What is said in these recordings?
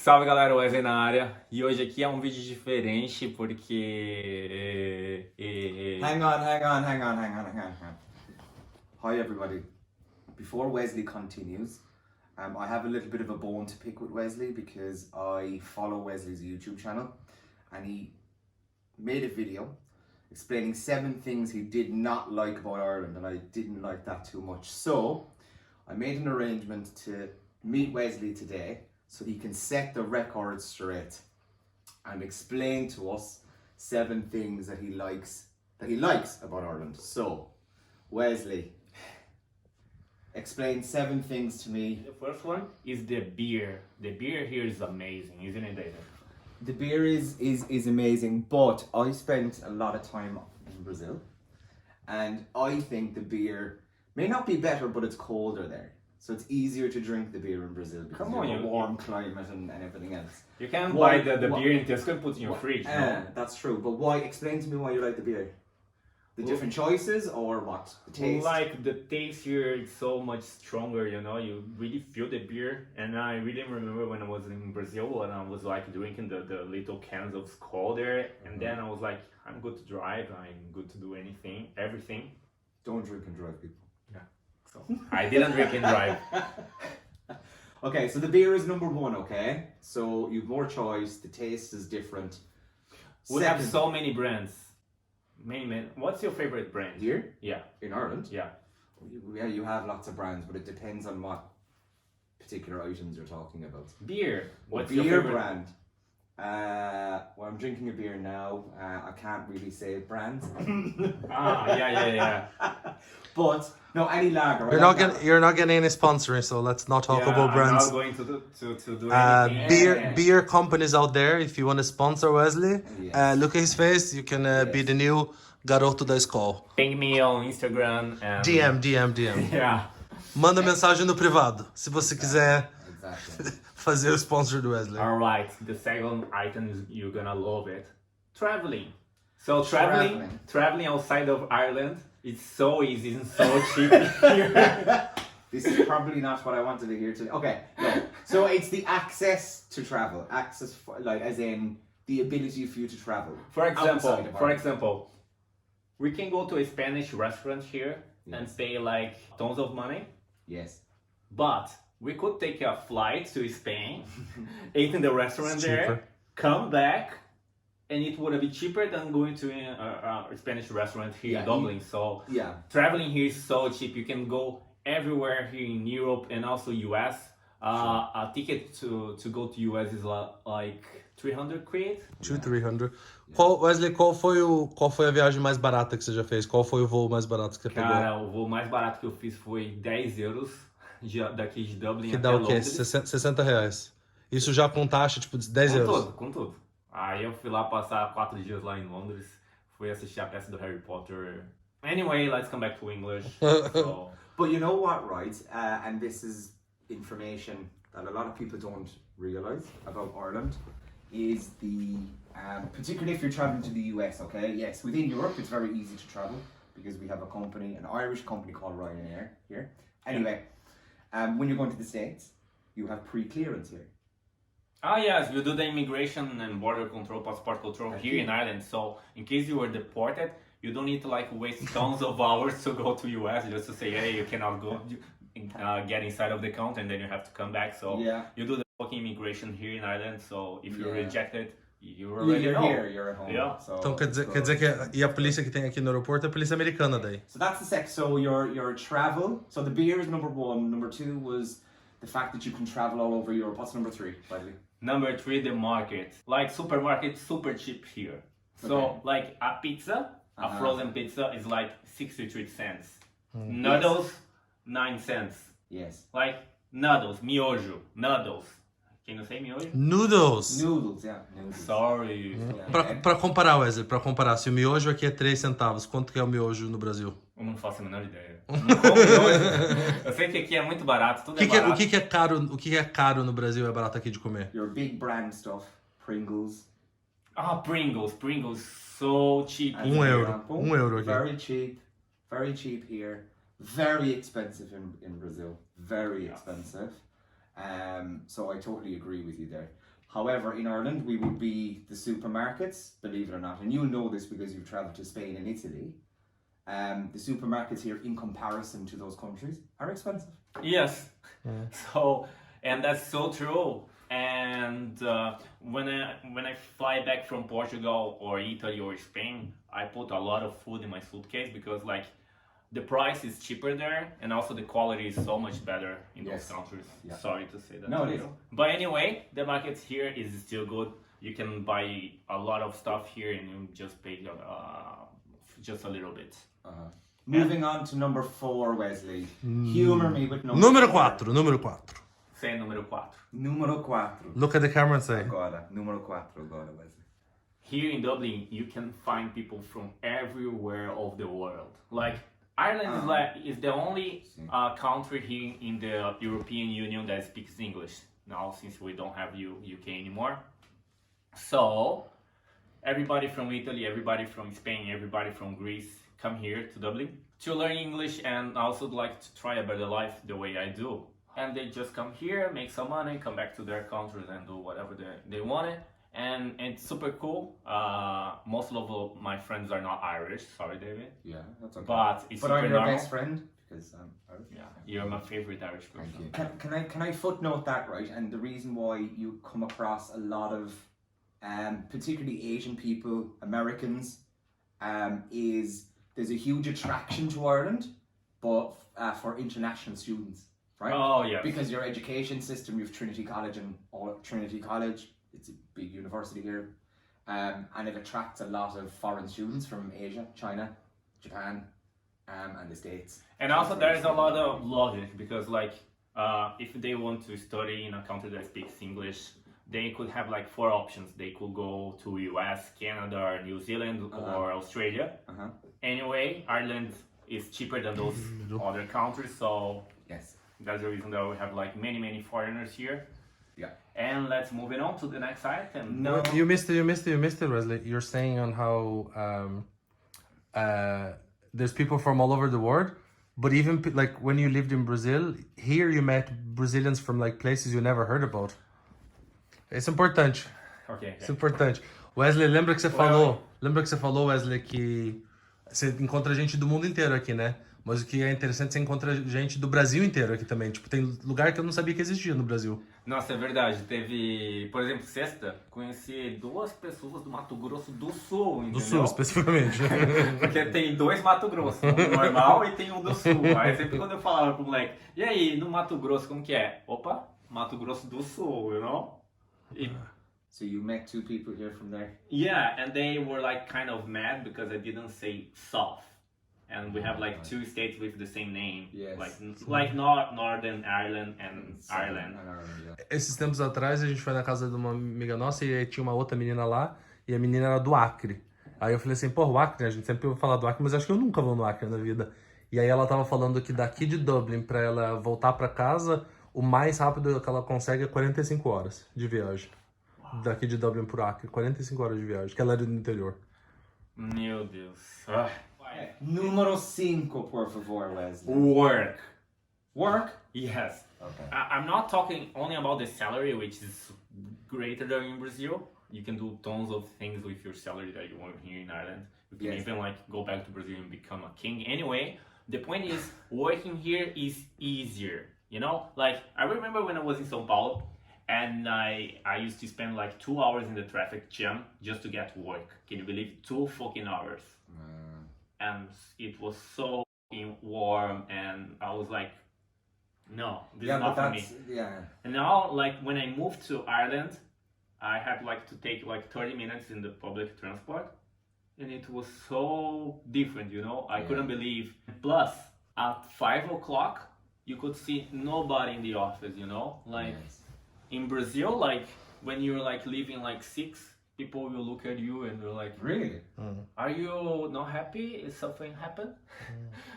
Salve galera, Wesley na área, e hoje aqui é um vídeo diferente porque... Hang on. Hi everybody. Before Wesley continues, I have a little bit of a bone to pick with Wesley because I follow Wesley's YouTube channel and he made a video explaining 7 things he did not like about Ireland, and I didn't like that too much. So I made an arrangement to meet Wesley today so he can set the record straight and explain to us 7 things that he likes about Ireland. So, Wesley, explain 7 things to me. The first one is the beer. The beer here is amazing, isn't it, David? The beer is amazing, but I spent a lot of time in Brazil and I think the beer may not be better, but it's colder there. So it's easier to drink the beer in Brazil because you have a warm climate and everything else. You can buy the beer in Tesco and put in your fridge, no? That's true, but why? Explain to me why you like the beer. The different choices or what? The taste? Like the taste here is so much stronger, you know, you really feel the beer. And I really remember when I was in Brazil and I was like drinking the little cans of Skol there. And then I was like, I'm good to drive, I'm good to do everything. Don't drink and drive, people. Yeah. So I didn't drink and drive. Okay, so the beer is number 1, okay? So you've more choice, the taste is different. We have so many brands. Many. What's your favorite brand? Here? Yeah. In Ireland? Yeah. Yeah, you have lots of brands, but it depends on what particular items you're talking about. Beer. What's beer your favorite brand? Well, I'm drinking a beer now. I can't really say brands. Yeah. But no, any lager. You're not getting any sponsoring, so let's not talk about brands. I'm not going to do anything. Beer companies out there, if you want to sponsor Wesley, Yes. look at his face. You can be the new garoto da escola. Ping me on Instagram. And... DM. Yeah. Manda mensagem no privado, se você quiser Exactly. fazer o sponsor do Wesley. Alright, the second item is you're gonna love it. Traveling. So traveling outside of Ireland, it's so easy and so cheap here. This is probably not what I wanted to hear today. Okay, no. So it's the access to travel. Access, like, as in the ability for you to travel. For outside of Ireland. example, we can go to a Spanish restaurant here and pay like tons of money. Yes. But we could take a flight to Spain, eat in the restaurant It's there, cheaper. come back, and it would be cheaper than going to a Spanish restaurant here in Dublin. So traveling here is so cheap. You can go everywhere here in Europe and also US. A ticket to go to US is like 300 quid. 200-300. Wesley, qual foi a viagem mais barata que você já fez? Qual foi o voo mais barato que você pegou? Cara, o voo mais barato que eu fiz foi 10 euros daqui de Dublin Que até dá o quê? Londres. 60 reais. Isso já com taxa, tipo, de 10 euros. Com tudo. Aí eu fui lá passar 4 dias lá em Londres. Fui assistir a peça do Harry Potter. Anyway, let's come back to English. So... But you know what, right? And this is information that a lot of people don't realise about Ireland, is the, particularly if you're travelling to the US, okay? Yes, within Europe it's very easy to travel because we have an Irish company called Ryanair here. Anyway, when you're going to the States, you have pre-clearance here. Yes, you do the immigration and border control, passport control here in Ireland. So in case you were deported, you don't need to like waste tons of hours to go to US just to say, hey, you cannot go get inside of the country and then you have to come back. So you do the fucking immigration here in Ireland. So if you're rejected, you're already here, you're at home. Yeah. So, Então quer dizer que a polícia que tem aqui no aeroporto é a polícia americana daí. So that's the sex. So your travel. So the beer is number 1. Number 2 was the fact that you can travel all over Europe. What's number 3, by the way? Number 3, the market. Like supermarket, super cheap here. So like a pizza, a frozen pizza is like 63 cents. Noodles, 9 cents. Yes. Like noodles, miojo, noodles. Can you say miojo? Noodles. Noodles, yeah. Noodles. Sorry. Pra comparar, Wesley, se o miojo aqui é 3 centavos, quanto que é o miojo no Brasil? Eu não faço a menor ideia. Eu não como miojo. Eu sei que aqui é muito barato, tudo é barato. O que é caro no Brasil é barato aqui de comer? Your big brand stuff, Pringles. Pringles, so cheap. €1 aqui. Very cheap here. Very expensive in Brazil. Very expensive. So I totally agree with you there. However, in Ireland, we would be the supermarkets, believe it or not, and you'll know this because you've travelled to Spain and Italy. The supermarkets here, in comparison to those countries, are expensive. Yes. So, and that's so true. And when I fly back from Portugal or Italy or Spain, I put a lot of food in my suitcase because like the price is cheaper there, and also the quality is so much better in Yes. those countries. Yeah. Sorry to say that. No, to it is. you. But anyway, the market here is still good. You can buy a lot of stuff here, and you just pay just a little bit. Moving on to number 4, Wesley. Humor me with number Número 4. 4, número 4. Say número 4. Número 4. Look at the camera and say. Agora, número 4 agora, Wesley. Here in Dublin, you can find people from everywhere of the world. Like Ireland is the only country here in the European Union that speaks English now, since we don't have UK anymore. So everybody from Italy, everybody from Spain, everybody from Greece come here to Dublin to learn English and also like to try a better life the way I do. And they just come here, make some money, come back to their countries and do whatever they wanted. And it's super cool. Most of my friends are not Irish. Sorry, David. Yeah, that's okay. But it's But super I'm your normal. best friend because I'm Irish. Yeah, you're my favorite Irish person. Thank you. Can I footnote that, right? And the reason why you come across a lot of, particularly Asian people, Americans, is there's a huge attraction to Ireland, but for international students, right? Oh yeah. Because your education system, you have Trinity College and Trinity College. It's a big university here, and it attracts a lot of foreign students from Asia, China, Japan, and the States. And also there is a lot of logic because like if they want to study in a country that speaks English, they could have like 4 options. They could go to US, Canada, New Zealand, or Australia. Anyway, Ireland is cheaper than those other countries, so Yes. that's the reason that we have like many foreigners here. Yeah. And let's move it on to the next item. No. You missed it, Wesley. You're saying on how there's people from all over the world, but even like when you lived in Brazil, here you met Brazilians from like places you never heard about. It's importante. Okay. Isso é importante. Wesley, lembra que você falou, Wesley, que você encontra gente do mundo inteiro aqui, né? Mas o que é interessante, você encontra gente do Brasil inteiro aqui também. Tipo, tem lugar que eu não sabia que existia no Brasil. Nossa, é verdade. Teve, por exemplo, sexta, conheci 2 pessoas do Mato Grosso do Sul, entendeu? Do Sul, especificamente. Porque tem 2 Mato Grosso, um normal e tem um do Sul. Aí sempre quando eu falava pro moleque, e aí, no Mato Grosso, como que é? Opa, Mato Grosso do Sul, you know? So you met 2 people here from there? Yeah, and they were like kind of mad because I didn't say South. And we have like 2 states with the same name. Yes. Like Northern Ireland and Ireland. Esses tempos atrás, a gente foi na casa de uma amiga nossa e aí tinha uma outra menina lá, e a menina era do Acre. Aí eu falei assim, pô, o Acre, né? A gente sempre ouve falar do Acre, mas acho que eu nunca vou no Acre na vida. E aí ela tava falando que daqui de Dublin pra ela voltar pra casa, o mais rápido que ela consegue é 45 horas de viagem. Wow. Daqui de Dublin pro Acre, 45 horas de viagem, que ela era do interior. Meu Deus. Número 5, por favor, Wesley. Work. Work? Yes. Okay. I'm not talking only about the salary, which is greater than in Brazil. You can do tons of things with your salary that you want here in Ireland. You can even like go back to Brazil and become a king. Anyway, the point is working here is easier. You know, like I remember when I was in São Paulo, and I used to spend like 2 hours in the traffic jam just to get to work. Can you believe 2 fucking hours? And it was so warm, and I was like, no, this is not for me. Yeah. And now, like when I moved to Ireland, I had like to take like 30 minutes in the public transport, and it was so different, you know. I couldn't believe. Plus, at 5 o'clock, you could see nobody in the office, you know. Like in Brazil, like when you're like leaving like 6, people will look at you and they're like, really? Are you not happy? Is something happened?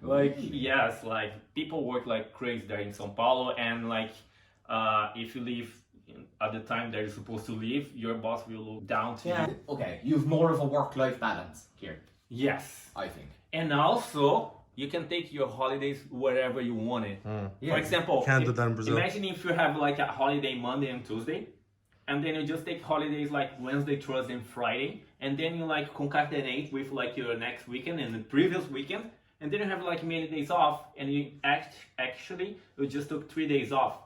Like, yes, like people work like crazy there in São Paulo, and like if you leave at the time that you're supposed to leave, your boss will look down to you. Okay, you have more of a work-life balance here. Yes. I think. And also, you can take your holidays wherever you want it. For example, Can't do that in Brazil. Imagine if you have like a holiday Monday and Tuesday. and then you just take holidays like Wednesday, Thursday, and Friday, and then you like concatenate with like your next weekend and the previous weekend, and then you have like many days off, and you actually you just took 3 days off.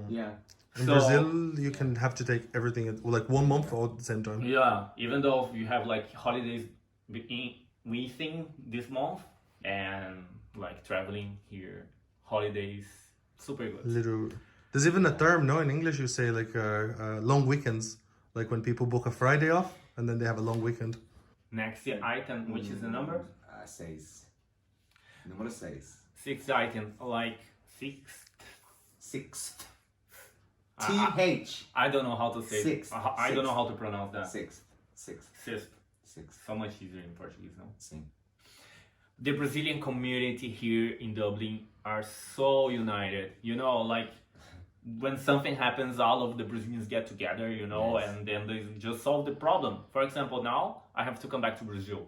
Yeah. In Brazil, you can have to take everything at like 1 month all at the same time. Yeah, even though you have like holidays within this month, and like traveling here, holidays, super good. There's even a term, no? In English, you say like long weekends, like when people book a Friday off and then they have a long weekend. Next item, which is the number? 6. Número 6. Sixth item, like sixth. 6th. TH. I don't know how to say Sixth. it. I don't know how to pronounce that. 6th. Sixth. So much easier in Portuguese, no? Sim. The Brazilian community here in Dublin are so united. You know, like when something happens, all of the Brazilians get together, you know, Yes. and then they just solve the problem. For example, now I have to come back to Brazil.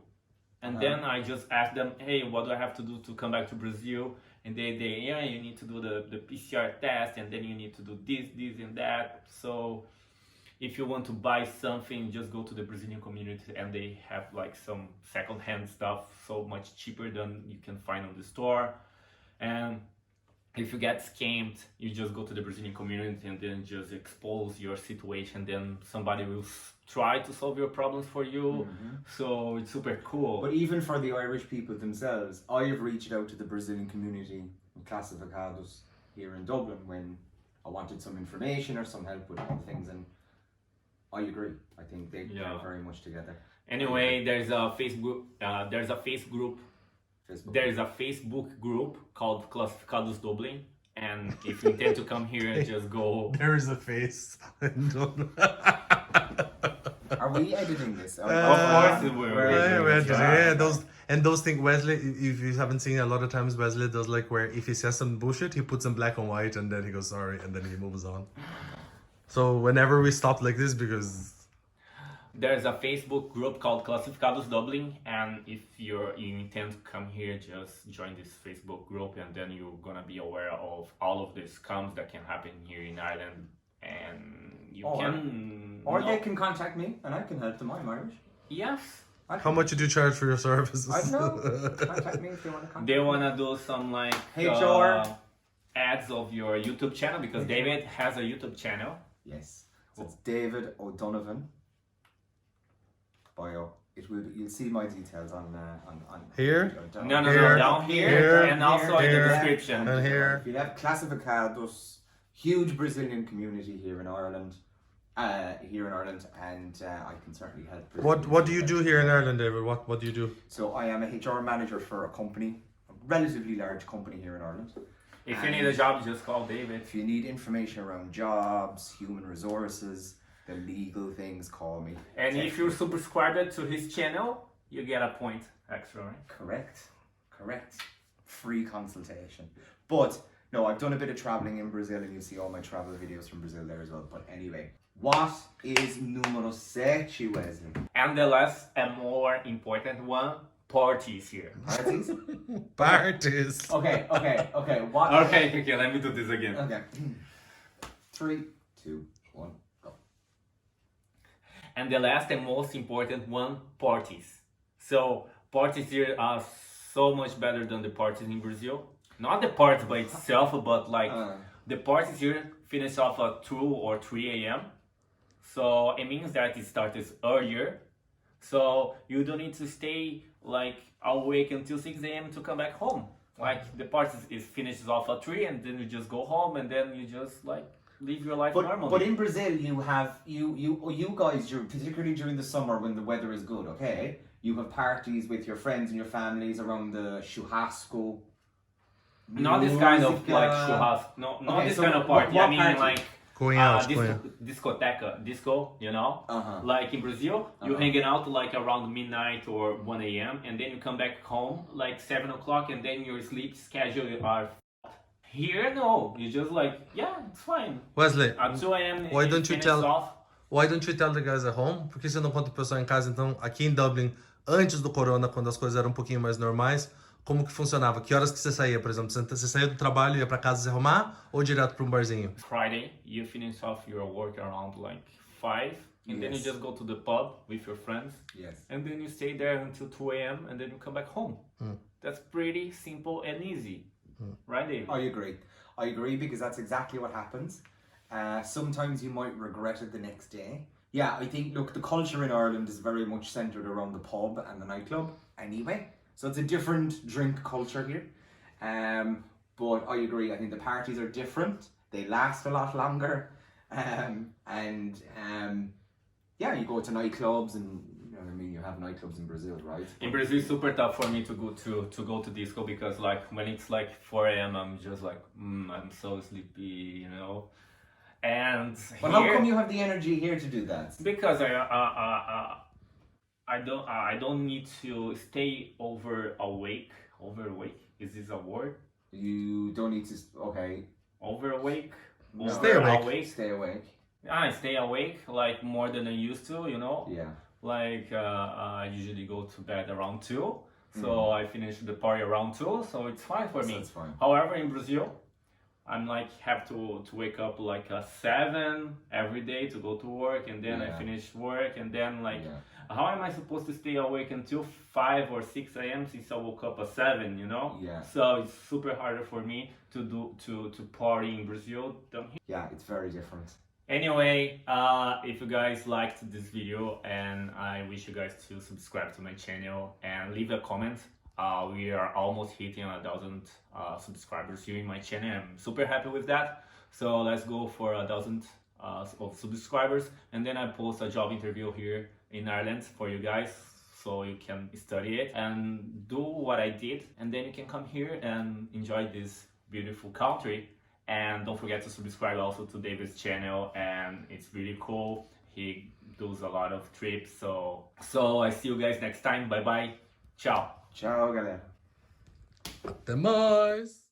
And then I just ask them, hey, what do I have to do to come back to Brazil? And they yeah, you need to do the PCR test, and then you need to do this, and that. So if you want to buy something, just go to the Brazilian community, and they have like some second-hand stuff so much cheaper than you can find on the store. And if you get scammed, you just go to the Brazilian community and then just expose your situation. Then somebody will try to solve your problems for you. So it's super cool. But even for the Irish people themselves, I have reached out to the Brazilian community in Classificados here in Dublin when I wanted some information or some help with all things, and I agree. I think they are very much together. Anyway, there's a Facebook group called Classificados Dublin, and if you intend to come here, just go. There is a face. Are we editing this? Of course we're those things, Wesley, if you haven't seen, a lot of times Wesley does like where if he says some bullshit, he puts in black and white and then he goes sorry and then he moves on. So whenever we stop like this, because there's a Facebook group called Classificados Dublin, and if you intend to come here, just join this Facebook group, and then you're gonna be aware of all of the scams that can happen here in Ireland, and they can contact me and I can help them. I'm Irish. Yes. How much do you charge for your services? I don't know. Contact me if you want to contact They me. wanna do some like HR ads of your YouTube channel, because David has a YouTube channel. Yes. So it's David O'Donovan. Bio. You'll see my details on Here? No, Here. down here, and also in the here, description. and here. If you have Classificados, huge Brazilian community here in Ireland. And I can certainly help. What do you do here in Ireland, David? What do you do? So I am a HR manager for a company, a relatively large company here in Ireland. If you need a job, just call David. If you need information around jobs, human resources, the legal things, call me. And if you're subscribed to his channel, you get a point extra, right? Correct. Free consultation. But no, I've done a bit of traveling in Brazil, and you'll see all my travel videos from Brazil there as well. But anyway, what is número 6, Wesley? And the last and more important one, parties here. Parties? Parties. Okay. What? Okay, let me do this again. Okay. 3, 2, 1, go. And the last and most important one, parties. So parties here are so much better than the parties in Brazil. Not the party by itself, but like the parties here finish off at 2 or 3 a.m. So it means that it starts earlier. So you don't need to stay like awake until 6 a.m. to come back home. Like the party is finishes off at 3, and then you just go home, and then you just like live your life normally. But in Brazil, you have you guys, particularly during the summer when the weather is good. Okay, you have parties with your friends and your families around the churrasco. Not this kind of like churrasco. No, not Okay, this so kind of party. what I mean party? like disco, you know? Like in Brazil, you're hanging out like around midnight or 1 a.m. and then you come back home like 7 o'clock, and then your sleep schedule are here. No, you just like, yeah, it's fine. Wesley, At 2 a.m. why don't you tell off. Why don't you tell the guys at home? Por que você não conta pro pessoal em casa? Então, aqui em Dublin, antes do corona, quando as coisas eram um pouquinho mais normais, como que funcionava? Que horas que você saía, por exemplo? Você saía do trabalho e ia pra casa se arrumar ou direto pra um barzinho? Friday, you finish off your work around like 5, and then you Yes. just go to the pub with your friends, Yes. and then you stay there until 2 a.m. and then you come back home. That's pretty simple and easy, right, Dave? I agree because that's exactly what happens. Sometimes you might regret it the next day. Yeah, I think, look, the culture in Ireland is very much centered around the pub and the nightclub anyway. So it's a different drink culture here. But I agree, I think the parties are different. They last a lot longer. Yeah, you go to nightclubs and, you know what I mean, you have nightclubs in Brazil, right? In Brazil, it's super tough for me to go to disco because like when it's like 4 a.m. I'm just like I'm so sleepy, you know. And But here, how come you have the energy here to do that? because I don't need to stay overawake. Is this a word? You don't need to, okay, Overawake. No. Stay awake. stay awake. I stay awake like more than I used to, you know. Yeah. Like I usually go to bed around 2, so I finish the party around 2, so it's fine for So me. it's fine. However, in Brazil, I'm like have to wake up like 7 every day to go to work, and then I Yeah. finish work, and then like Yeah. how am I supposed to stay awake until 5 or 6 a.m. since I woke up at 7, you know? Yeah. So it's super harder for me to party in Brazil than here. Yeah, it's very different. Anyway, if you guys liked this video, and I wish you guys to subscribe to my channel and leave a comment. We are almost hitting 1,000 subscribers here in my channel. I'm super happy with that. So let's go for 1,000 of subscribers, and then I post a job interview here in Ireland for you guys, so you can study it and do what I did, and then you can come here and enjoy this beautiful country. And don't forget to subscribe also to David's channel, and it's really cool. He does a lot of trips. So I see you guys next time. Bye bye. Ciao. Ciao, galera. Até mais!